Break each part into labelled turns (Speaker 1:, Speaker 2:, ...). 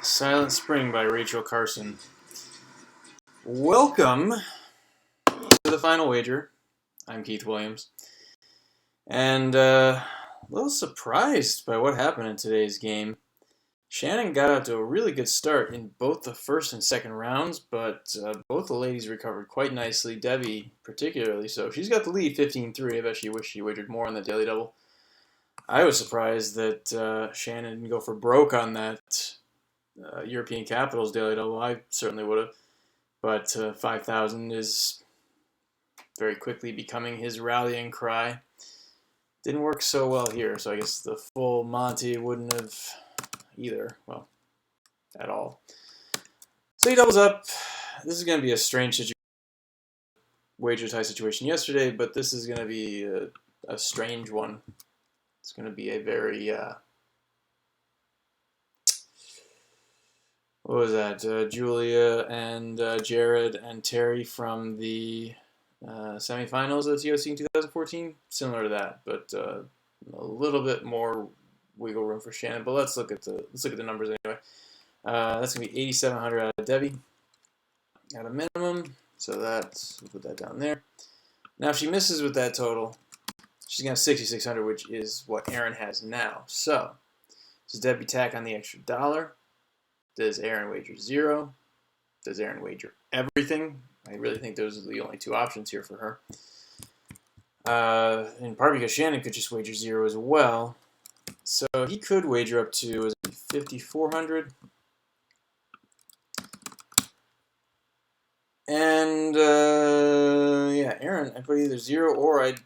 Speaker 1: Silent Spring by Rachel Carson. Welcome to the Final Wager. I'm Keith Williams. And a little surprised by what happened in today's game. Shannon got out to a really good start in both the first and second rounds, but both the ladies recovered quite nicely. Debbi particularly so. She's got the lead 15-3. I bet she wished she wagered more on the Daily Double. I was surprised that Shannon didn't go for broke on that European Capitals Daily Double. I certainly would have. But 5,000 is very quickly becoming his rallying cry. Didn't work so well here, so I guess the full Monty wouldn't have either. Well, at all. So he doubles up. This is going to be a strange situation. Wager tie situation yesterday, but this is going to be a strange one. It's going to be a very... what was that? Julia and Jared and Terry from the semifinals of the TOC in 2014. Similar to that, but a little bit more wiggle room for Shannon. But let's look at the numbers anyway. That's gonna be 8,700 out of Debbi at a minimum. So we'll put that down there. Now if she misses with that total, she's gonna have 6,600, which is what Erin has now. So does Debbi tack on the extra $1? Does Erin wager 0? Does Erin wager everything? I really think those are the only two options here for her. In part because Shannon could just wager 0 as well. So he could wager up to 5,400. And yeah, Erin, I'd put either 0 or I'd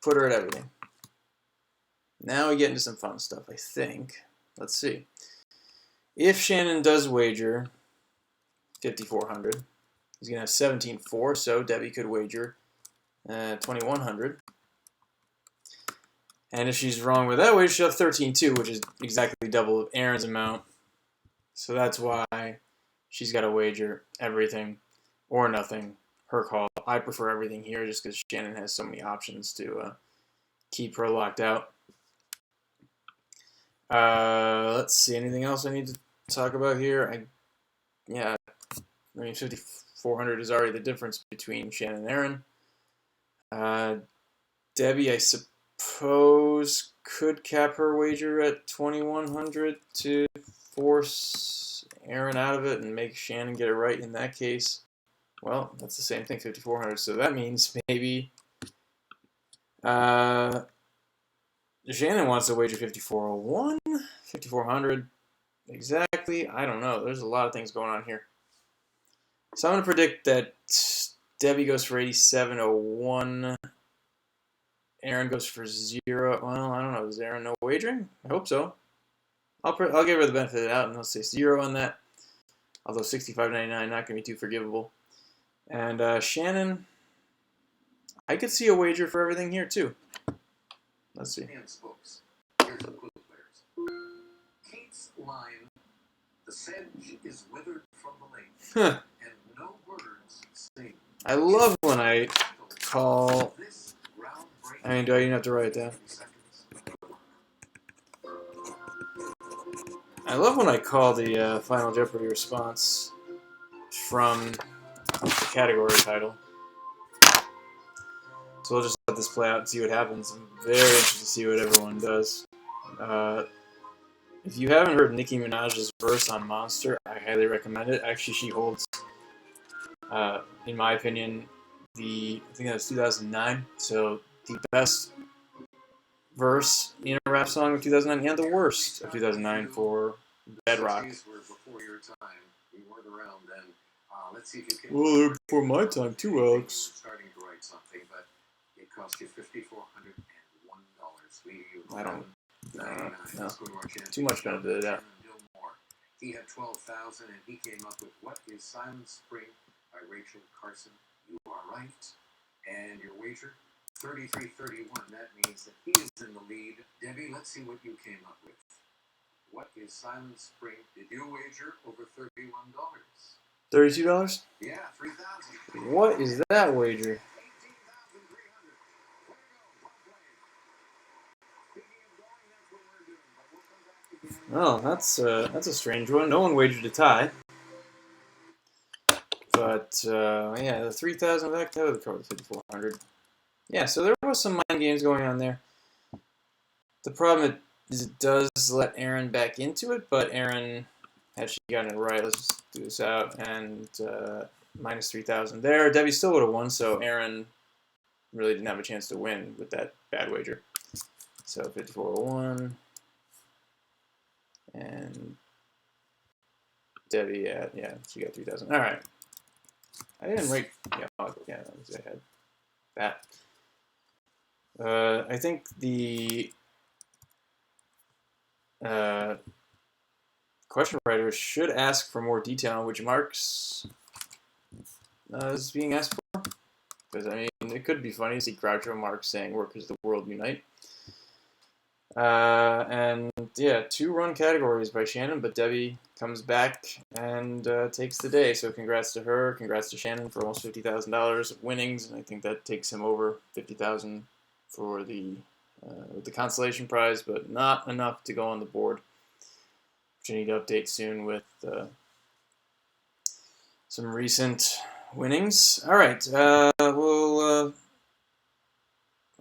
Speaker 1: put her at everything. Now we get into some fun stuff, I think. Let's see. If Shannon does wager 5,400, he's going to have 17,400, so Debbi could wager 2,100. And if she's wrong with that wager, she'll have 13,200, which is exactly double of Erin's amount. So that's why she's got to wager everything or nothing. Her call. I prefer everything here just because Shannon has so many options to keep her locked out. Let's see. Anything else I need to talk about here? I mean, 5,400 is already the difference between Shannon and Erin. Debbi, I suppose, could cap her wager at 2,100 to force Erin out of it and make Shannon get it right in that case. Well, that's the same thing, 5,400. So that means maybe Shannon wants to wager 5,401, 5,400. Exactly. I don't know. There's a lot of things going on here. So I'm going to predict that Debbi goes for 8,701. Erin goes for 0. Well, I don't know. Is Erin no wagering? I hope so. I'll give her the benefit of the doubt and I'll say 0 on that. Although 65.99 not going to be too forgivable. And Shannon, I could see a wager for everything here too. Let's see.
Speaker 2: Here's the clue players. Kate's line, the sedge is withered from the lake, and no birds sing.
Speaker 1: I love when I call... I mean, do I even have to write it down? I love when I call the Final Jeopardy response from the category title. So we'll just let this play out and see what happens. I'm very interested to see what everyone does. If you haven't heard Nicki Minaj's verse on Monster, I highly recommend it. Actually, she holds, in my opinion, I think that was 2009. So the best verse in a rap song of 2009 and the worst of 2009 for Bedrock.
Speaker 2: Before your time. You weren't around then. Let's see if you can.
Speaker 1: Well, they're before my time too, Alex.
Speaker 2: Starting to write something, but it cost you $5,401.
Speaker 1: I don't know.
Speaker 2: Let's go to our chance.
Speaker 1: Too much benefit of that.
Speaker 2: Shannon Dillmore. He had 12,000, and he came up with "What Is Silent Spring" by Rachel Carson. You are right, and your wager 33-31. That means that he is in the lead. Debbi, let's see what you came up with. What is Silent Spring? Did you wager over $31?
Speaker 1: $32?
Speaker 2: Yeah, 3,000.
Speaker 1: What is that wager? Well, that's a strange one. No one wagered a tie. But, yeah, the 3,000 back out of the card with 5,400. Yeah, so there was some mind games going on there. The problem is it does let Erin back into it, but Erin, had she gotten it right, let's just do this out, and minus 3,000 there. Debbi still would have won, so Erin really didn't have a chance to win with that bad wager. So 5401, and Debbi, yeah, she got 3,000. All right. I didn't write, yeah, that was ahead. That. I think the question writer should ask for more detail on which marks is being asked for. Because, I mean, it could be funny to see Groucho Marx saying workers of the world unite. And, yeah, 2-run categories by Shannon, but Debbi comes back and takes the day. So congrats to her. Congrats to Shannon for almost $50,000 of winnings. And I think that takes him over $50,000 for the consolation prize, but not enough to go on the board, which I need to update soon with some recent winnings. All right, I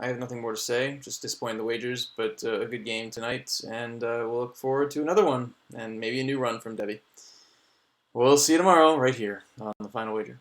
Speaker 1: have nothing more to say. Just disappointing the wagers, but a good game tonight, and we'll look forward to another one, and maybe a new run from Debbi. We'll see you tomorrow right here on the Final Wager.